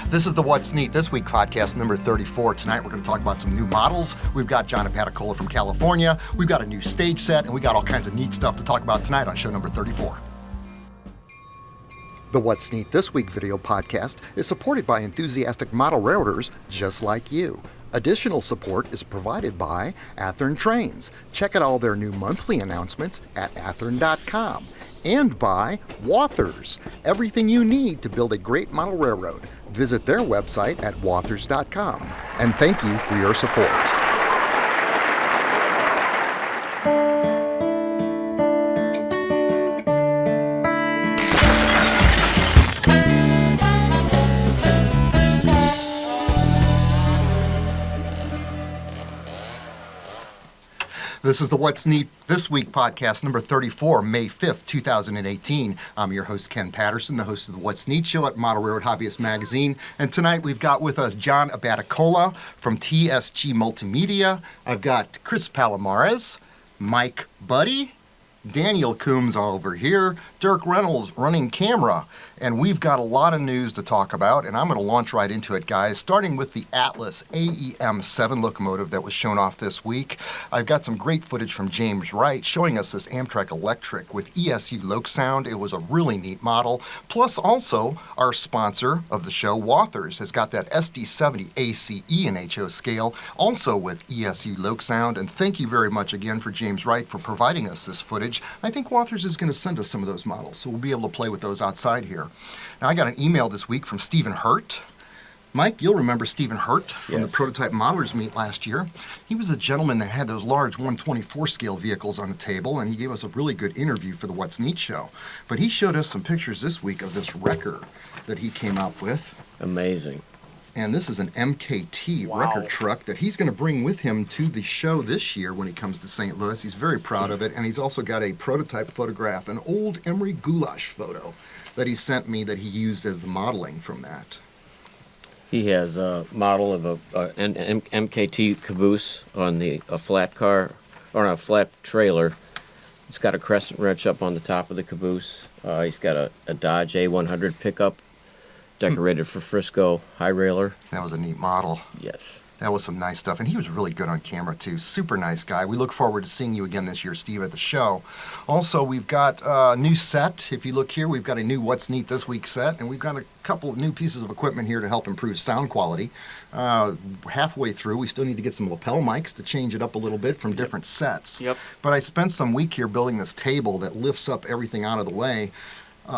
This is the What's Neat This Week podcast number 34. Tonight we're going to talk about some new models. We've got John and Patterson from California. We've got a new stage set, and we got all kinds of neat stuff to talk about tonight on show number 34. The What's Neat This Week video podcast is supported by enthusiastic model railroaders just like you. Additional support is provided by Athearn Trains. Check out all their new monthly announcements at athearn.com. And by Wathers, everything you need to build a great model railroad. Visit their website at wathers.com. And thank you for your support. This is the What's Neat This Week podcast number 34, May 5th, 2018. I'm your host, Ken Patterson, the host of the What's Neat show at Model Railroad Hobbyist Magazine. And tonight we've got with us John Abaticola from TSG Multimedia. I've got Chris Palomares, Mike Buddy, Daniel Coombs over here, Dirk Reynolds running camera. And we've got a lot of news to talk about, and I'm going to launch right into it, guys, starting with the Atlas AEM-7 locomotive that was shown off this week. I've got some great footage from James Wright showing us this Amtrak Electric with ESU Loc Sound. It was a really neat model. Plus, also, our sponsor of the show, Wathers, has got that SD70 ACE and HO scale, also with ESU Loc Sound. And thank you very much again for James Wright for providing us this footage. I think Wathers is going to send us some of those models, so we'll be able to play with those outside here. Now, I got an email this week from Stephen Hurt. Mike, you'll remember Stephen Hurt from the Prototype Modelers Meet last year. He was a gentleman that had those large 124 scale vehicles on the table, and he gave us a really good interview for the What's Neat show. But he showed us some pictures this week of this wrecker that he came up with. Amazing. And this is an MKT wrecker truck that he's going to bring with him to the show this year when he comes to St. Louis. He's very proud of it, and he's also got a prototype photograph, an old Emery Goulash photo that he sent me that he used as the modeling from that. He has a model of an MKT caboose on a flat car, or a flat trailer. It's got a crescent wrench up on the top of the caboose. He's got a Dodge A100 pickup decorated for Frisco high railer. That was a neat model. Yes. That was some nice stuff, and he was really good on camera, too. Super nice guy. We look forward to seeing you again this year, Steve, at the show. Also, we've got a new set. If you look here, we've got a new What's Neat This Week set, and we've got a couple of new pieces of equipment here to help improve sound quality. Halfway through, we still need to get some lapel mics to change it up a little bit from different sets. Yep. But I spent some week here building this table that lifts up everything out of the way,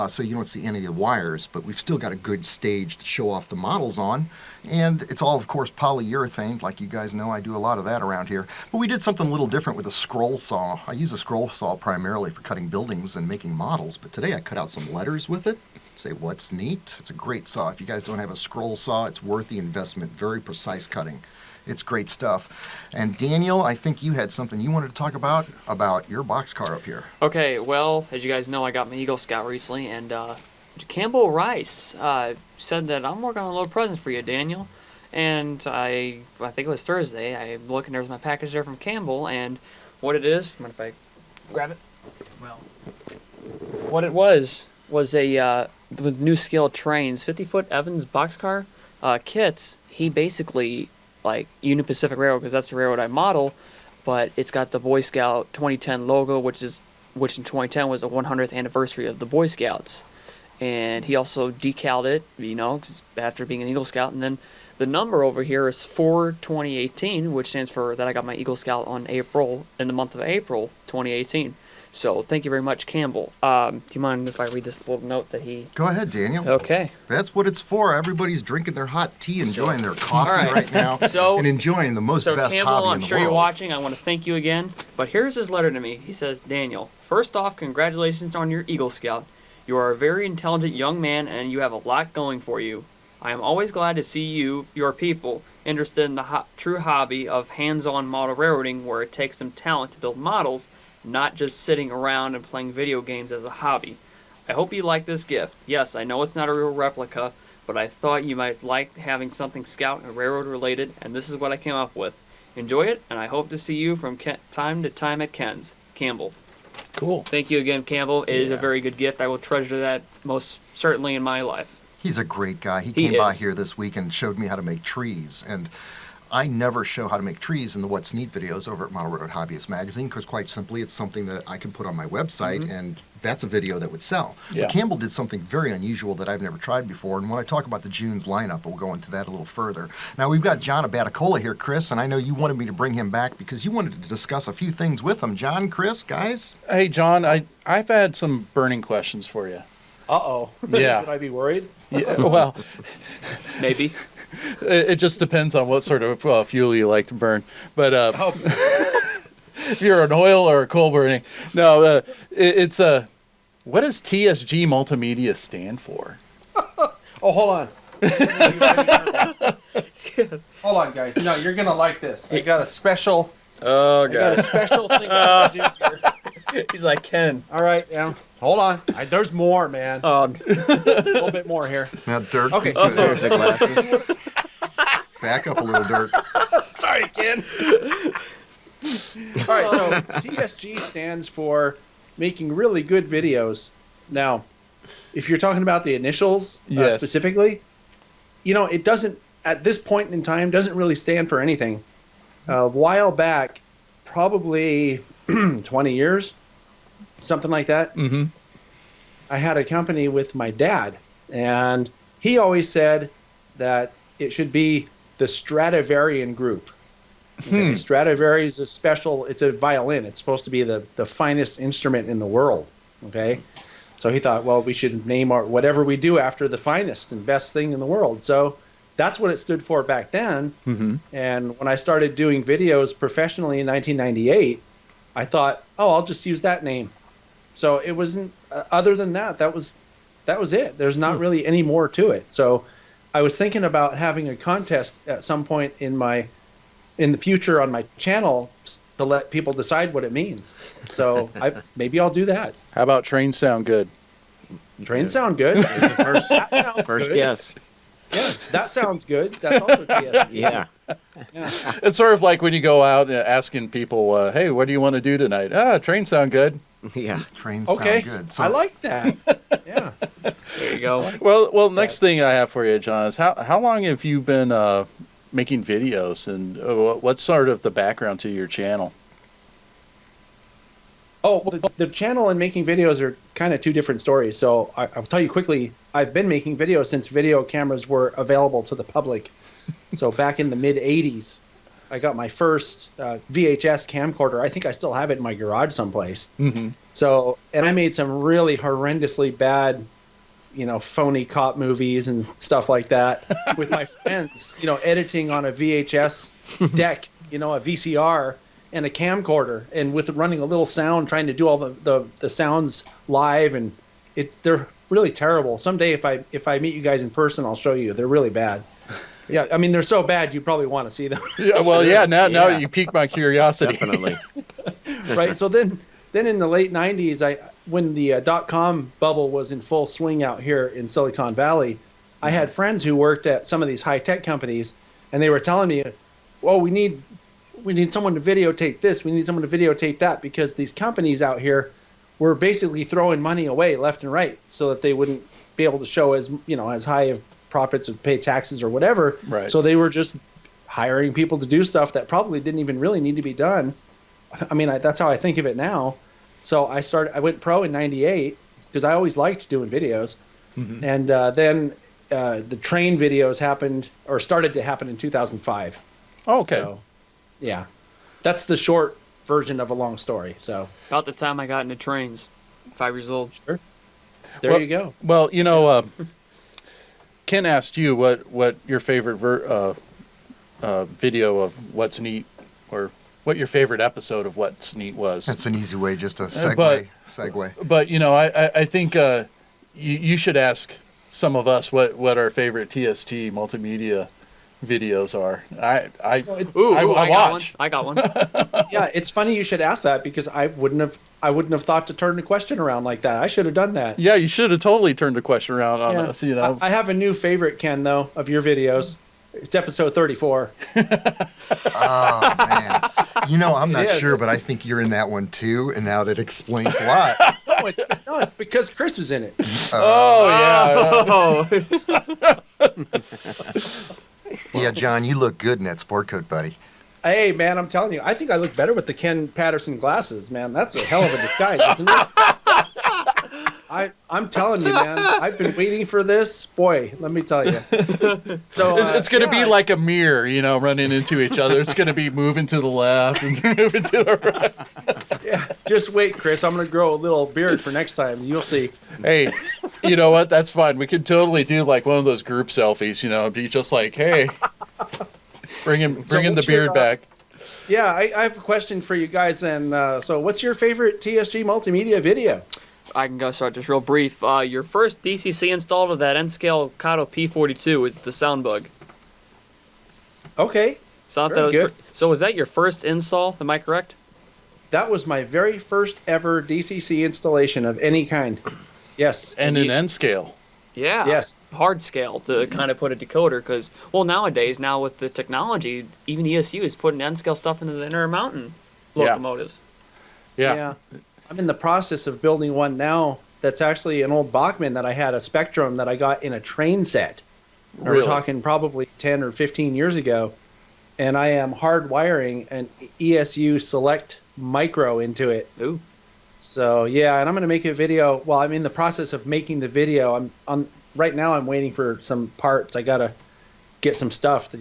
so you don't see any of the wires, but we've still got a good stage to show off the models on. And it's all, of course, polyurethane. Like you guys know, I do a lot of that around here. But we did something a little different with a scroll saw. I use a scroll saw primarily for cutting buildings and making models, but today I cut out some letters with it. Say, What's Neat? It's a great saw. If you guys don't have a scroll saw, it's worth the investment. Very precise cutting. It's great stuff. And Daniel, I think you had something you wanted to talk about your boxcar up here. Okay, well, as you guys know, I got my Eagle Scout recently, and Campbell Rice said that I'm working on a little present for you, Daniel. And I think it was Thursday. I'm looking, there's my package there from Campbell, and what it is, mind if I grab it? Well, what it was a, with new scale trains, 50-foot Evans boxcar kits. He basically, like Union Pacific Railroad, because that's the railroad I model, but it's got the Boy Scout 2010 logo, which in 2010 was the 100th anniversary of the Boy Scouts. And he also decaled it, 'cause after being an Eagle Scout. And then the number over here is 4/2018, which stands for that I got my Eagle Scout in the month of April 2018. So thank you very much, Campbell. Do you mind if I read this little note that he... Go ahead, Daniel. Okay. That's what it's for. Everybody's drinking their hot tea, enjoying their coffee right now, and enjoying the best Campbell, hobby in the world. I'm sure you're watching. I want to thank you again. But here's his letter to me. He says, Daniel, first off, congratulations on your Eagle Scout. You are a very intelligent young man, and you have a lot going for you. I am always glad to see your people, interested in the true hobby of hands-on model railroading, where it takes some talent to build models, not just sitting around and playing video games as a hobby. I hope you like this gift. Yes, I know it's not a real replica, but I thought you might like having something Scout and railroad related, and this is what I came up with. Enjoy it, and I hope to see you from time to time at Ken's. Campbell. Cool. Thank you again, Campbell. It is a very good gift. I will treasure that most certainly in my life. He's a great guy. He He came by is. here this week and showed me how to make trees. And I never show how to make trees in the What's Neat videos over at Model Railroad Hobbyist Magazine because, quite simply, it's something that I can put on my website, and that's a video that would sell. Yeah. But Campbell did something very unusual that I've never tried before, and when I talk about the June's lineup, we'll go into that a little further. Now, we've got John Abaticola here, Chris, and I know you wanted me to bring him back because you wanted to discuss a few things with him. John, Chris, guys? Hey, John, I've had some burning questions for you. Uh-oh. Yeah. Should I be worried? Yeah, well, Maybe. it just depends on what sort of fuel you like to burn. But Oh, if you're an oil or a coal burning, no, it's what does TSG Multimedia stand for? hold on. Hold on, guys. No, you're gonna like this. I got a special. Oh, I got a special thing to do here. He's like, Ken. All right, yeah. Hold on. There's more, man. Oh, A little bit more here. Now, Dirk, Okay. There's the glasses. back up a little, Dirk. Sorry, Ken. All right, so TSG stands for making really good videos. Now, if you're talking about the initials Yes. specifically, it doesn't, at this point in time, doesn't really stand for anything. A while back, probably 20 years, something like that, Mm-hmm. I had a company with my dad, and he always said that it should be the Stradivarian group. Okay? Stradivari is it's a violin. It's supposed to be the finest instrument in the world. Okay. So he thought, well, we should name whatever we do after the finest and best thing in the world. So that's what it stood for back then. Mm-hmm. And when I started doing videos professionally in 1998, I thought, oh, I'll just use that name. So it wasn't, other than that, that was it. There's not really any more to it. So I was thinking about having a contest at some point in the future on my channel to let people decide what it means. So maybe I'll do that. How about trains sound good? Trains sound good. First, That sounds first good. guess. Yeah, that sounds good. That's also TSG. Yeah. Yeah. It's sort of like when you go out asking people, hey, what do you want to do tonight? Trains sound good. Yeah. Trains Okay. sound good. So I like that. Yeah. there you go. Well, next thing I have for you, John, is how long have you been making videos, and what's sort of the background to your channel? Oh, the channel and making videos are kind of two different stories. So I'll tell you quickly, I've been making videos since video cameras were available to the public. So back in the mid 80s, I got my first VHS camcorder. I think I still have it in my garage someplace. Mm-hmm. So, and I made some really horrendously bad, phony cop movies and stuff like that with my friends, editing on a VHS deck, a VCR and a camcorder, and with running a little sound, trying to do all the sounds live, and they're really terrible. Someday, if I meet you guys in person, I'll show you. They're really bad. Yeah, I mean, they're so bad you probably want to see them. Yeah, well, yeah. Now Yeah. you piqued my curiosity. Definitely. Right. So then in the late 90s, when the .com bubble was in full swing out here in Silicon Valley, I had friends who worked at some of these high-tech companies, and they were telling me, "Oh, we need someone to videotape this. We need someone to videotape that," because these companies out here were basically throwing money away left and right so that they wouldn't be able to show as high of profits or pay taxes or whatever. Right. So they were just hiring people to do stuff that probably didn't even really need to be done. I mean, that's how I think of it now. So I went pro in 98 because I always liked doing videos. Mm-hmm. And then the train videos started to happen in 2005. Oh, okay. So, yeah, that's the short version of a long story. So About the time I got into trains, 5 years old. there Well- you go. Well, Ken asked you what your favorite video of What's Neat, or what your favorite episode of What's Neat was. that's an easy way just to but- segue. But I think you should ask some of us what our favorite TST multimedia videos are. Ooh, I I got one. watch. I got one. Yeah, it's funny you should ask that because I wouldn't have thought to turn the question around like that. I should have done that. Yeah, you should have totally turned the question around on Yeah. us. You know. I have a new favorite, Ken, though, of your videos. It's episode 34. Oh man, I'm not is. sure, but I think you're in that one too, and now that explains a lot. No, it's because Chris was in it. Oh, yeah. Yeah, John, you look good in that sport coat, buddy. Hey, man, I'm telling you, I think I look better with the Ken Patterson glasses, man. That's a hell of a disguise, isn't it? I'm telling you, man. I've been waiting for this. Boy, let me tell you. So It's going to be like a mirror, running into each other. It's going to be moving to the left and moving to the right. Yeah, just wait, Chris. I'm going to grow a little beard for next time. You'll see. Hey, you know what? That's fine. We could totally do like one of those group selfies, be just like, hey, bringing the beard back. Yeah, I have a question for you guys. And so what's your favorite TSG multimedia video? I can go start just real brief. Your first DCC install of that N-scale Kato P42 with the sound bug. Okay. So, Very good. So was that your first install? Am I correct? That was my very first ever DCC installation of any kind. Yes. And an N scale. Yeah. Yes. Hard scale to kind of put a decoder because, nowadays, now with the technology, even ESU is putting N-scale stuff into the Intermountain locomotives. Yeah. I'm in the process of building one now that's actually an old Bachmann that I had, a Spectrum that I got in a train set. Really? We're talking probably 10 or 15 years ago. And I am hardwiring an ESU Select Micro into it. Ooh. So, yeah, and I'm going to make a video. Well, I'm in the process of making the video. Right now I'm waiting for some parts. I got to get some stuff.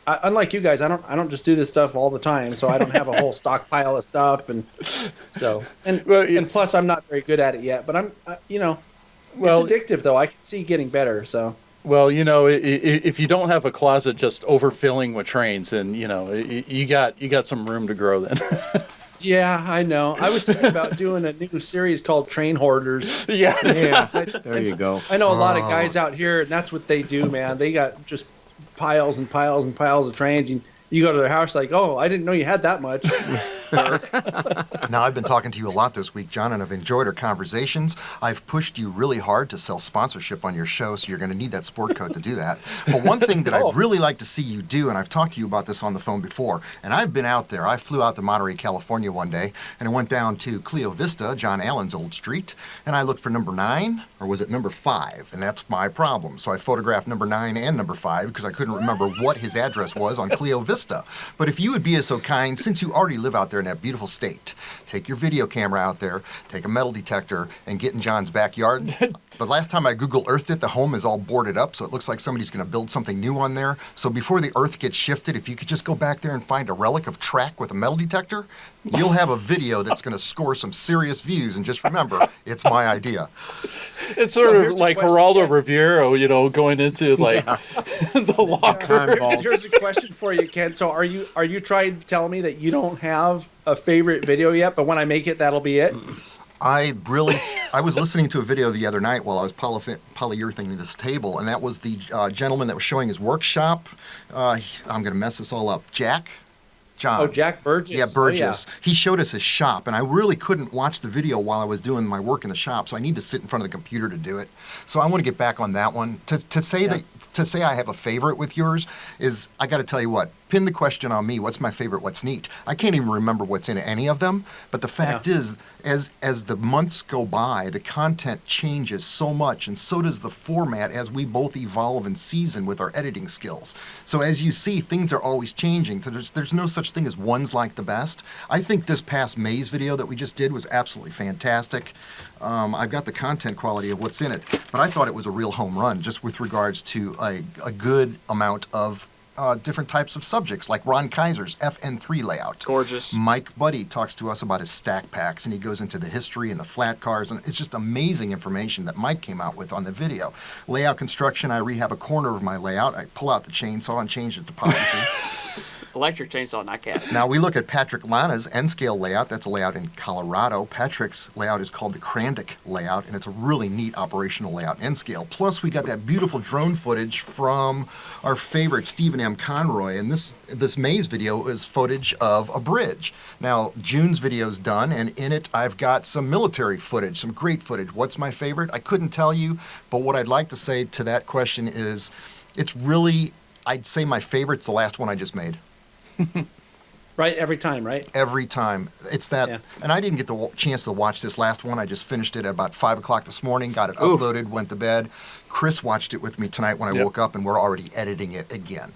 Unlike you guys, I don't just do this stuff all the time, so I don't have a whole stockpile of stuff, and plus I'm not very good at it yet. But I'm, it's addictive though. I can see getting better. So. Well, if you don't have a closet just overfilling with trains, then you got some room to grow then. Yeah, I know. I was thinking about doing a new series called Train Hoarders. Yeah. There you go. I know a lot of guys out here, and that's what they do, man. They got just piles and piles and piles of trains. You go to their house like, oh, I didn't know you had that much. Now, I've been talking to you a lot this week, John, and I've enjoyed our conversations. I've pushed you really hard to sell sponsorship on your show, so you're going to need that sport coat to do that. But one thing that I'd really like to see you do, and I've talked to you about this on the phone before, and I've been out there. I flew out to Monterey, California one day, and I went down to Clio Vista, John Allen's old street, and I looked for number 9, or was it number 5? And that's my problem. So I photographed number 9 and number 5 because I couldn't remember what his address was on Clio Vista. But if you would be so kind, since you already live out there in that beautiful state, take your video camera out there, take a metal detector, and get in John's backyard. But last time I Google Earthed it, the home is all boarded up, so it looks like somebody's going to build something new on there. So before the earth gets shifted, if you could just go back there and find a relic of track with a metal detector, you'll have a video that's going to score some serious views. And just remember, it's my idea. It's sort of like Geraldo Rivero, going into like the locker. Here's a question for you, Ken. So are you trying to tell me that you don't have a favorite video yet, but when I make it, that'll be it? I was listening to a video the other night while I was polyurethaning this table, and that was the gentleman that was showing his workshop. I'm going to mess this all up. John. Oh, Jack Burgess. Yeah, Burgess. Oh, yeah. He showed us his shop, and I really couldn't watch the video while I was doing my work in the shop, so I need to sit in front of the computer to do it. So I want to get back on that one. To say I have a favorite with yours is, I got to tell you what, pin the question on me, what's my favorite, what's neat? I can't even remember what's in any of them, but the fact is, as the months go by, the content changes so much, and so does the format as we both evolve and season with our editing skills. So as you see, things are always changing. So there's no such thing as one's like the best. I think this past May's video that we just did was absolutely fantastic. I've got the content quality of what's in it, but I thought it was a real home run just with regards to a good amount of different types of subjects, like Ron Kaiser's FN3 layout. Gorgeous. Mike Buddy talks to us about his stack packs, and he goes into the history and the flat cars, and it's just amazing information that Mike came out with on the video. Layout construction, I rehab a corner of my layout. I pull out the chainsaw and change the topography. Electric chainsaw, not cat. Now, we look at Patrick Lana's N-scale layout. That's a layout in Colorado. Patrick's layout is called the Krandic layout, and it's a really neat operational layout N-scale. Plus, we got that beautiful drone footage from our favorite Stephen M. Conroy, and this May's video is footage of a bridge. Now, June's video's done, and in it, I've got some military footage, some great footage. What's my favorite? I couldn't tell you, but what I'd like to say to that question is, it's really, I'd say my favorite's the last one I just made. Right, every time, right? Every time. It's that, Yeah. and I didn't get the chance to watch this last one. I just finished it at about 5 o'clock this morning, got it Oof. uploaded, went to bed. Chris watched it with me tonight when I Yep. woke up, and we're already editing it again.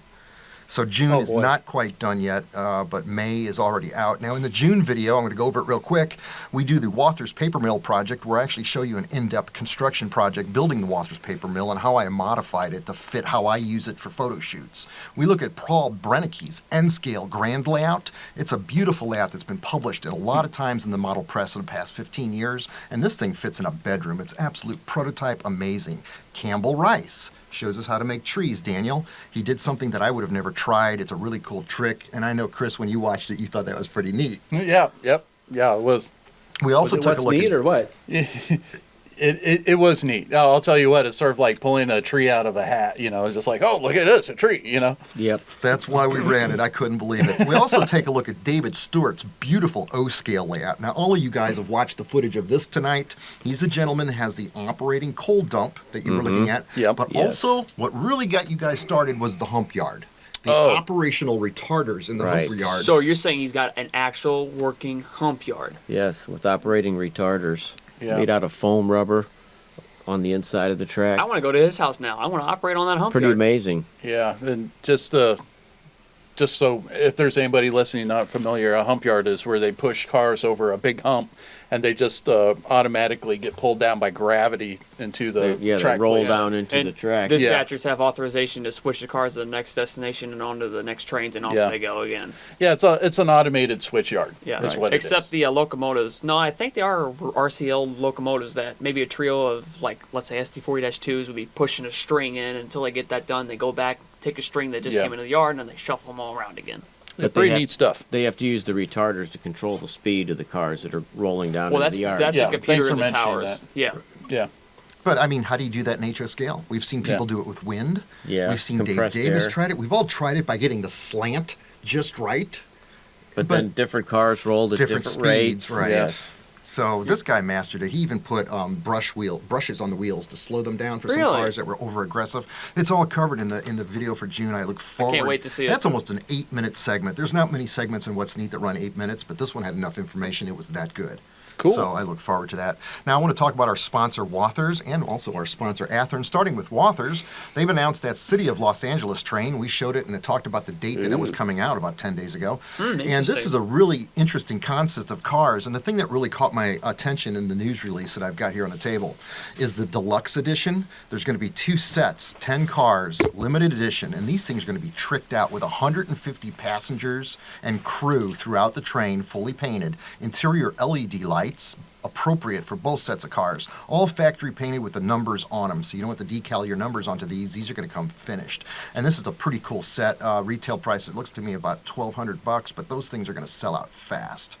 So June Oh, is boy. not quite done yet, but May is already out. Now in the June video, I'm going to go over it real quick. We do the Wathers Paper Mill project, where I actually show you an in-depth construction project building the Wathers Paper Mill and how I modified it to fit how I use it for photo shoots. We look at Paul Brennicke's N-scale grand layout. It's a beautiful layout that's been published a lot of times in the model press in the past 15 years, and this thing fits in a bedroom. It's absolute prototype amazing. Campbell Rice shows us how to make trees, Daniel. He did something that I would have never tried. It's a really cool trick, and I know, Chris, when you watched it, you thought that was pretty neat. Yeah, yep. Yeah, it was. We also Was it took a what's look neat at... or what? It was neat. I'll tell you what, it's sort of like pulling a tree out of a hat. You know, it's just like, oh, look at this, a tree. You know. Yep. That's why we ran it. I couldn't believe it. We also take a look at David Stewart's beautiful O-scale layout. Now, all of you guys have watched the footage of this tonight. He's a gentleman that has the operating coal dump that you were looking at. Yep. But Yes. also, what really got you guys started was the hump yard. The Oh. operational retarders in the Right. hump yard. So you're saying he's got an actual working hump yard? Yes, with operating retarders Yeah. made out of foam rubber on the inside of the track. I want to go to his house now. I want to operate on that hump Pretty yard. amazing. Yeah, and just so if there's anybody listening not familiar, a hump yard is where they push cars over a big hump, and they just automatically get pulled down by gravity into the They track. roll layout. down into And the track. dispatchers have authorization to switch the cars to the next destination and onto the next trains, and off Yeah. they go again. Yeah, it's an automated switch yard. Yeah, is what it except is. the locomotives. No, I think they are RCL locomotives that maybe a trio of, like, let's say ST40-2s would be pushing a string in until they get that done. They go back, take a string that just Yeah. came into the yard, and then they shuffle them all around again. Yeah, But they pretty have- neat stuff. They have to use the retarders to control the speed of the cars that are rolling down Well, into that's the yard. that's Yeah, a computer thanks for in the mentioning towers. that. Yeah. Yeah. But I mean, how do you do that in HO scale? We've seen people Yeah. do it with wind. Yeah, We've seen Dave compressed Davis air. tried it. We've all tried it by getting the slant just right. but but then different cars rolled at different different, speeds, rates. right. Yes. So this guy mastered it. He even put brushes on the wheels to slow them down for some Really? cars that were over aggressive. It's all covered in the video for June. I look forward. wait to see it. That's almost an 8-minute segment. There's not many segments in What's Neat that run 8 minutes, but this one had enough information. It was that good. Cool. So I look forward to that. Now I want to talk about our sponsor Wathers and also our sponsor Athearn. Starting with Wathers, they've announced that City of Los Angeles train. We showed it and it talked about the date that it was coming out about 10 days ago. And this interesting. is a really interesting concept of cars. And the thing that really caught my attention in the news release that I've got here on the table is the deluxe edition. There's going to be 2 sets, 10 cars, limited edition, and these things are going to be tricked out with 150 passengers and crew throughout the train, fully painted, interior LED lights, appropriate for both sets of cars, all factory painted with the numbers on them, so you don't have to decal your numbers onto these. These are going to come finished, and this is a pretty cool set. Retail price, it looks to me about $1,200, but those things are going to sell out fast.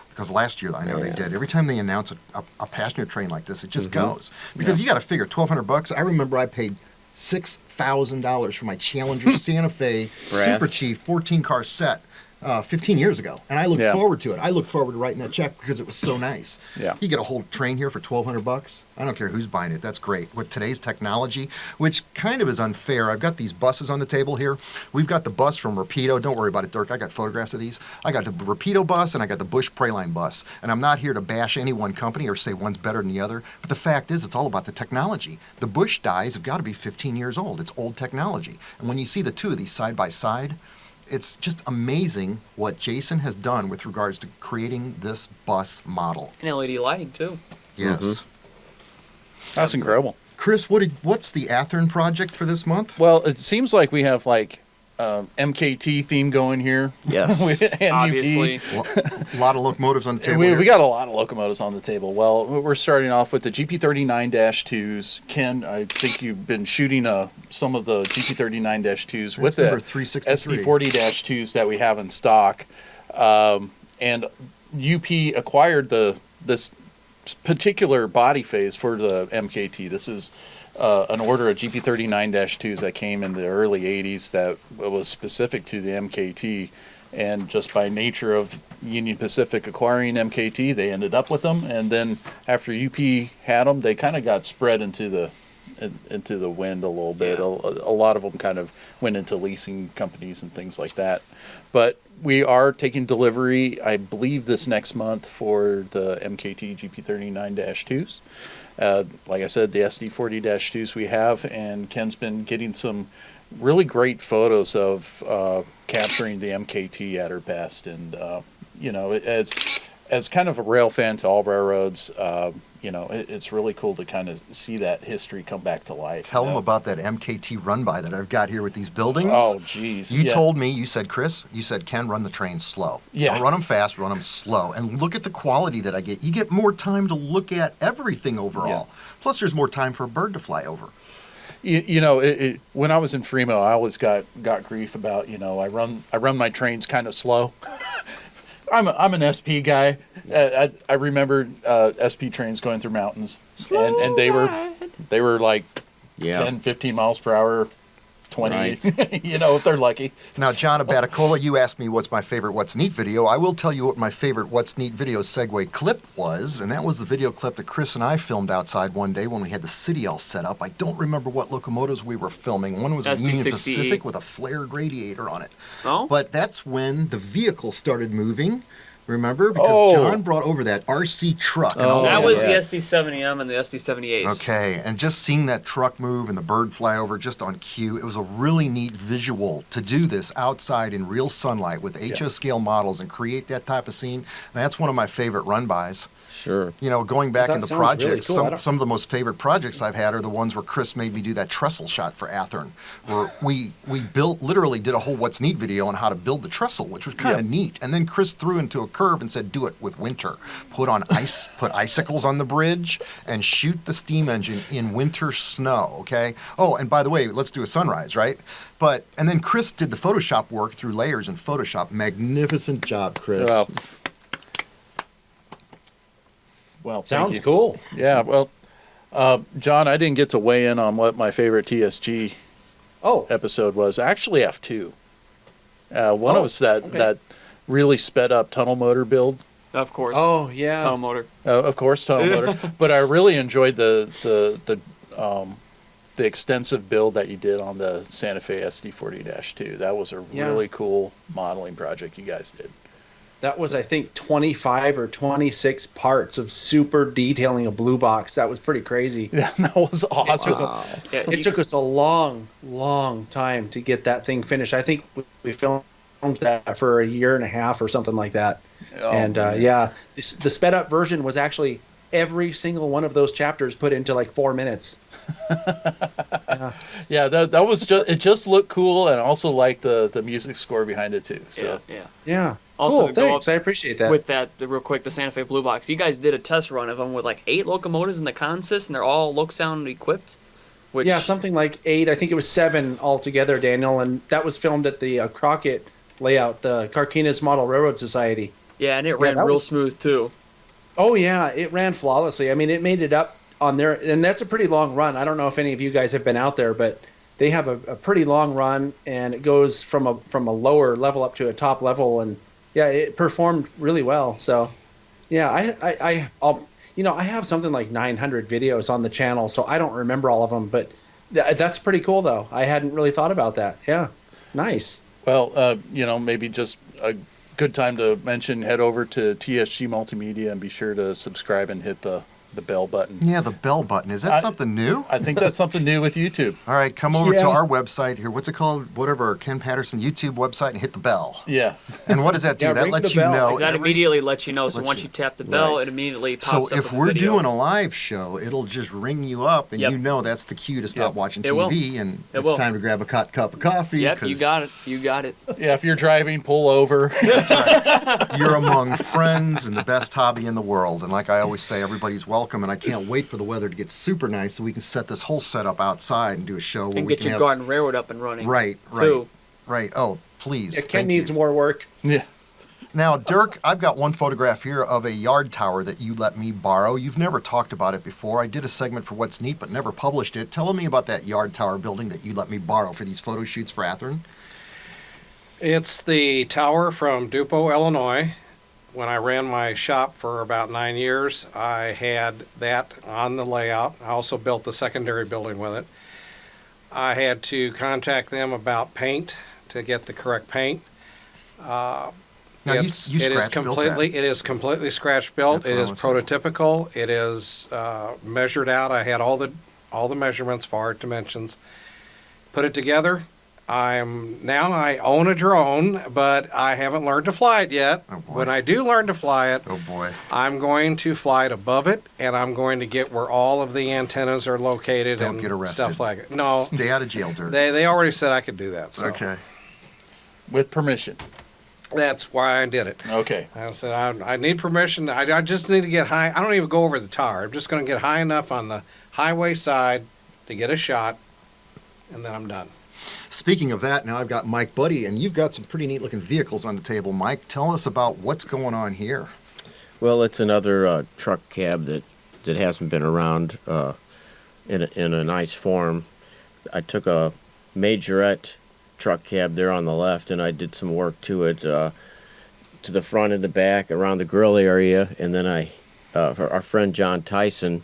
Because last year, I know they did. Every time they announce a passenger train like this, it just goes. Because you got to figure $1,200. I remember I paid $6,000 for my Challenger Santa Fe Brass. Super Chief 14-car set 15 years ago, and I looked Yeah. forward to it. I looked forward to writing that check because it was so nice. Yeah. You get a whole train here for $1,200. I don't care who's buying it. That's great. With today's technology, which kind of is unfair. I've got these buses on the table here. We've got the bus from Rapido. Don't worry about it, Dirk. I got photographs of these. I got the Rapido bus and I got the Bush Prayline bus. And I'm not here to bash any one company or say one's better than the other. But the fact is, it's all about the technology. The Bush dies have got to be 15 years old. It's old technology. And when you see the two of these side by side, it's just amazing what Jason has done with regards to creating this bus model. And LED lighting, too. Yes. That's incredible. Chris, what's the Athearn project for this month? Well, it seems like we have like MKT theme going here. Yes. And Obviously. A lot of locomotives on the table. We here. got a lot of locomotives on the table. Well, we're starting off with the GP39-2s. Ken, I think you've been shooting some of the GP39-2s with That's number the 363. SD40-2s that we have in stock. And UP acquired this particular body phase for the MKT. This is an order of GP39-2s that came in the early 80s that was specific to the MKT. And just by nature of Union Pacific acquiring MKT, they ended up with them. And then after UP had them, they kind of got spread into into the wind a little bit. Yeah. A lot of them kind of went into leasing companies and things like that. But we are taking delivery, I believe, this next month for the MKT GP39-2s. Like I said, the SD40-2s we have, and Ken's been getting some really great photos of capturing the MKT at her best. And, as kind of a rail fan to all railroads, it's really cool to kind of see that history come back to life. Tell them about that MKT run-by that I've got here with these buildings. Oh, geez. You told me, you said, Chris, Ken, run the trains slow. Yeah. Don't run them fast, run them slow. And look at the quality that I get. You get more time to look at everything overall. Yeah. Plus, there's more time for a bird to fly over. When I was in Fremont, I always got grief about, I run my trains kind of slow. I'm an SP guy. I remember SP trains going through mountains, and they were like 10, 15 miles per hour, 20. Right. If they're lucky. Now, John Abaticola, you asked me what's my favorite What's Neat video. I will tell you what my favorite What's Neat video segue clip was, and that was the video clip that Chris and I filmed outside one day when we had the city all set up. I don't remember what locomotives we were filming. One was a Union SD60. Pacific with a flared radiator on it. Oh? But that's when the vehicle started moving. Remember? Because John brought over that RC truck. And all That this- was the SD70M and the SD78. Okay, and just seeing that truck move and the bird fly over just on cue, it was a really neat visual to do this outside in real sunlight with HO scale models and create that type of scene. That's one of my favorite run-bys. Sure. Going back That into sounds really projects, cool. some of the most favorite projects I've had are the ones where Chris made me do that trestle shot for Athern, where we literally did a whole What's Neat video on how to build the trestle, which was kind of neat. And then Chris threw into a curve and said, do it with winter. Put icicles on the bridge and shoot the steam engine in winter snow, okay? Oh, and by the way, let's do a sunrise, right? And then Chris did the Photoshop work through layers in Photoshop. Magnificent job, Chris. Well, thank Sounds you. cool. Yeah, well, John, I didn't get to weigh in on what my favorite TSG episode was. I actually have two. One was that really sped up tunnel motor build. Of course. Oh, yeah. Tunnel motor. Of course, tunnel motor. But I really enjoyed the extensive build that you did on the Santa Fe SD40-2. That was a really cool modeling project you guys did. That was, I think, 25 or 26 parts of super detailing a blue box. That was pretty crazy. Yeah, that was awesome. It took us a long, long time to get that thing finished. I think we filmed that for a year and a half or something like that. The sped up version was actually every single one of those chapters put into like 4 minutes. Yeah, that was it just looked cool, and I also liked the music score behind it too. So Yeah. Also, Cool, to go thanks. up I appreciate that. with that, real quick, the Santa Fe Blue Box. You guys did a test run of them with like 8 locomotives in the consist, and they're all loc sound equipped. Which, Yeah, something like 8. I think it was 7 altogether, Daniel, and that was filmed at the Crockett layout, the Carquinez Model Railroad Society. Yeah, and it ran that real was- smooth too. Oh yeah, it ran flawlessly. I mean, it made it up on there, and that's a pretty long run. I don't know if any of you guys have been out there, but they have a pretty long run, and it goes from a lower level up to a top level, and yeah, it performed really well. So, yeah, I have something like 900 videos on the channel, so I don't remember all of them, but that's pretty cool though. I hadn't really thought about that. Yeah, nice. Well, maybe just a good time to mention, head over to TSG Multimedia and be sure to subscribe and hit the bell button. Yeah, the bell button. Is that something new? I think that's something new with YouTube. All right, come over to our website here. What's it called? Whatever, Ken Patterson YouTube website, and hit the bell. Yeah. And what does that do? Yeah, that ring lets the you bell. know. That immediately lets you know. So lets once you- you tap the bell, Right. it immediately pops So up if with the we're video. doing a live show, it'll just ring you up, and Yep. you know that's the cue to stop Yep. watching It will. TV, and It it's will. time to grab a cup of coffee. Yep, 'cause you got it. You got it. Yeah, if you're driving, pull over. You're among friends and the best hobby in the world. And like I always say, everybody's welcome, and I can't wait for the weather to get super nice so we can set this whole setup outside and do a show where And we get can your have... garden railroad up and running. Right. Too. Oh, please. Yeah, Ken thank needs you. more work. Yeah. Now, Dirk, I've got one photograph here of a yard tower that you let me borrow. You've never talked about it before. I did a segment for What's Neat, but never published it. Tell me about that yard tower building that you let me borrow for these photo shoots for Athern. It's the tower from Dupo, Illinois, when I ran my shop for about 9 years, I had that on the layout. I also built the secondary building with it. I had to contact them about paint to get the correct paint. Now, you It is scratch built that? completely. It is completely scratch built. That's It what I is was saying. prototypical. It is measured out. I had all the measurements for it, dimensions. Put it together. I own a drone, but I haven't learned to fly it yet. Oh, boy. When I do learn to fly it, Oh boy. I'm going to fly it above it, and I'm going to get where all of the antennas are located Don't and get arrested. stuff like it. No, Stay out of jail, Dirt. they already said I could do that. So Okay. With permission. that's why I did it. Okay. I said, I need permission. I just need to get high. I don't even go over the tower. I'm just going to get high enough on the highway side to get a shot, and then I'm done. Speaking of that, now I've got Mike Buddy, and you've got some pretty neat looking vehicles on the table. Mike, tell us about what's going on here. Well, it's another truck cab that hasn't been around in a nice form. I took a majorette truck cab there on the left, and I did some work to it, to the front and the back, around the grill area, and then our friend John Tyson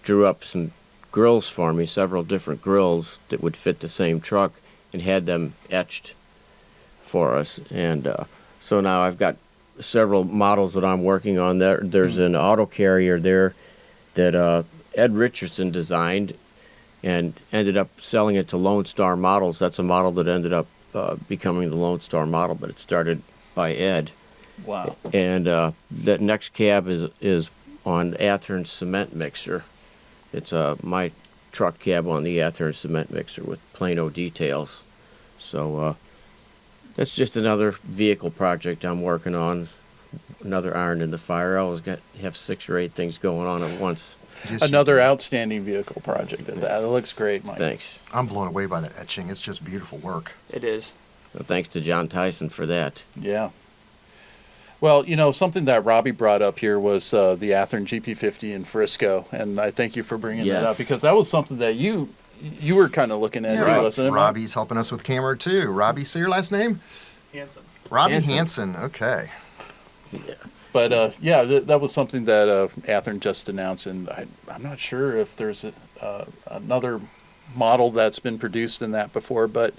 drew up some grills for me, several different grills that would fit the same truck, and had them etched for us. And so now I've got several models that I'm working on. There's an auto carrier there that Ed Richardson designed and ended up selling it to Lone Star Models. That's a model that ended up becoming the Lone Star model, but it started by Ed. Wow. And that next cab is on Athearn cement mixer. It's my truck cab on the Athearn cement mixer with Plano details. So that's just another vehicle project I'm working on. Another iron in the fire. I always have 6 or 8 things going on at once. Yes, you Another do. outstanding vehicle project at that. It looks great, Mike. Thanks. I'm blown away by that etching. It's just beautiful work. It is. So thanks to John Tyson for that. Yeah. Well, something that Robbie brought up here was the Athearn GP50 in Frisco, and I thank you for bringing that Yes. up because that was something that you were kind of looking at too, wasn't it, Mike? Robbie's helping us with camera too. Robbie, say your last name? Hanson. Robbie Hanson. Hanson. Okay. But yeah, that was something that Athearn just announced, and I'm not sure if there's another model that's been produced in that before, but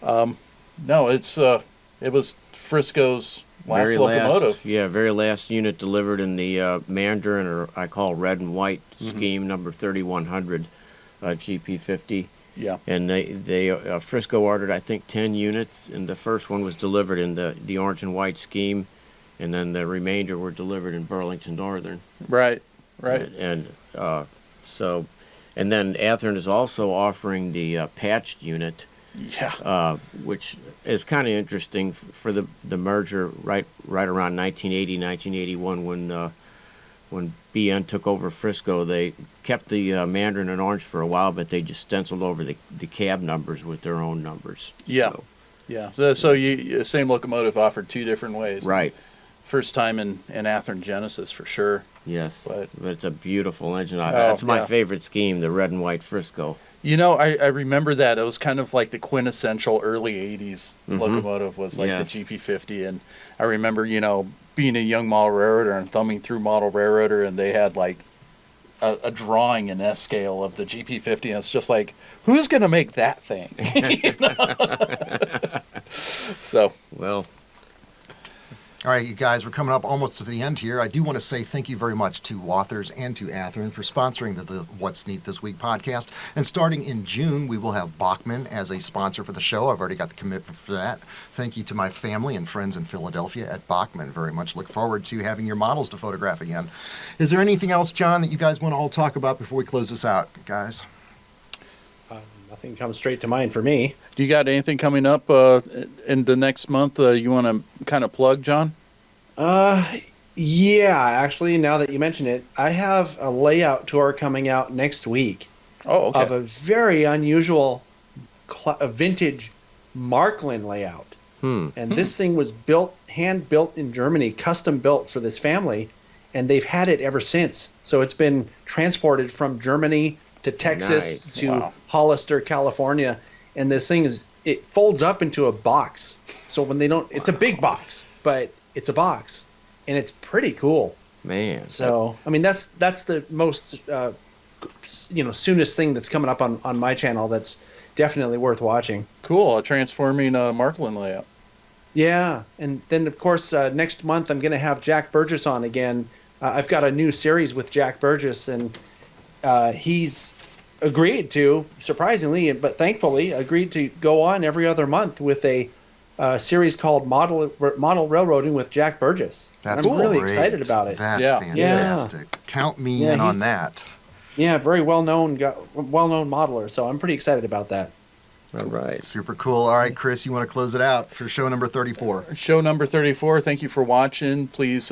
no, it was Frisco's last locomotive. Very last unit delivered in the Mandarin, or I call red and white scheme, number 3100 GP50. Yeah. And they Frisco ordered, I think, 10 units, and the first one was delivered in the orange and white scheme, and then the remainder were delivered in Burlington Northern. Right. And then Athearn is also offering the patched unit, Yeah. which is kind of interesting for the merger right around 1980, 1981 when BN took over Frisco. They kept the Mandarin and Orange for a while, but they just stenciled over the cab numbers with their own numbers. Yeah. So, Yeah. So you same locomotive offered 2 different ways. right. First time in Athearn Genesis for sure. Yes. But- But it's a beautiful engine. That's my yeah. favorite scheme, the red and white Frisco. I remember that. It was kind of like the quintessential early 80s Mhm. locomotive was like Yes. the GP50. And I remember, being a young model railroader and thumbing through model railroader, and they had like a drawing in S scale of the GP50. And it's just like, who's going to make that thing? So, Well, All right, you guys, we're coming up almost to the end here. I do want to say thank you very much to Authors and to Athearn for sponsoring the What's Neat This Week podcast. And starting in June, we will have Bachman as a sponsor for the show. I've already got the commitment for that. Thank you to my family and friends in Philadelphia at Bachman. Very much look forward to having your models to photograph again. Is there anything else, John, that you guys want to all talk about before we close this out, guys? Nothing comes straight to mind for me. do you got anything coming up in the next month you want to kind of plug, John? Yeah, actually, now that you mention it, I have a layout tour coming out next week Oh, okay. of a very unusual vintage Markland layout. And this thing was hand built in Germany, custom built for this family, and they've had it ever since. So it's been transported from Germany to Texas Nice. to Wow. Hollister, California, and this thing it folds up into a box. So when they don't, it's a big box, but it's a box. and it's pretty cool. Man. So I mean that's the most soonest thing that's coming up on my channel. That's definitely worth watching. Cool. A transforming Marklin layout. Yeah, and then of course next month I'm going to have Jack Burgess on again. I've got a new series with Jack Burgess, and he's agreed to, surprisingly, but thankfully, agreed to go on every other month with a series called Model Railroading with Jack Burgess. That's I'm really great. excited about it. That's Yeah. fantastic. Count me Yeah, in on he's- that. Yeah, very well-known modeler, so I'm pretty excited about that. All right. Super cool. All right, Chris, you want to close it out for show number 34? Show number 34. Thank you for watching. Please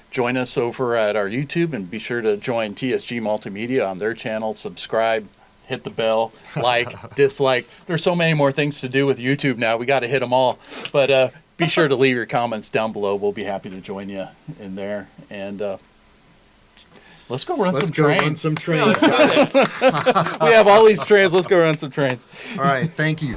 join us over at our YouTube, and be sure to join TSG Multimedia on their channel. Subscribe, hit the bell, like, dislike. There's so many more things to do with YouTube now. We got to hit them all. But be sure to leave your comments down below. We'll be happy to join you in there. And let's go run some trains. Run some trains, guys. We have all these trains. Let's go run some trains. All right, thank you.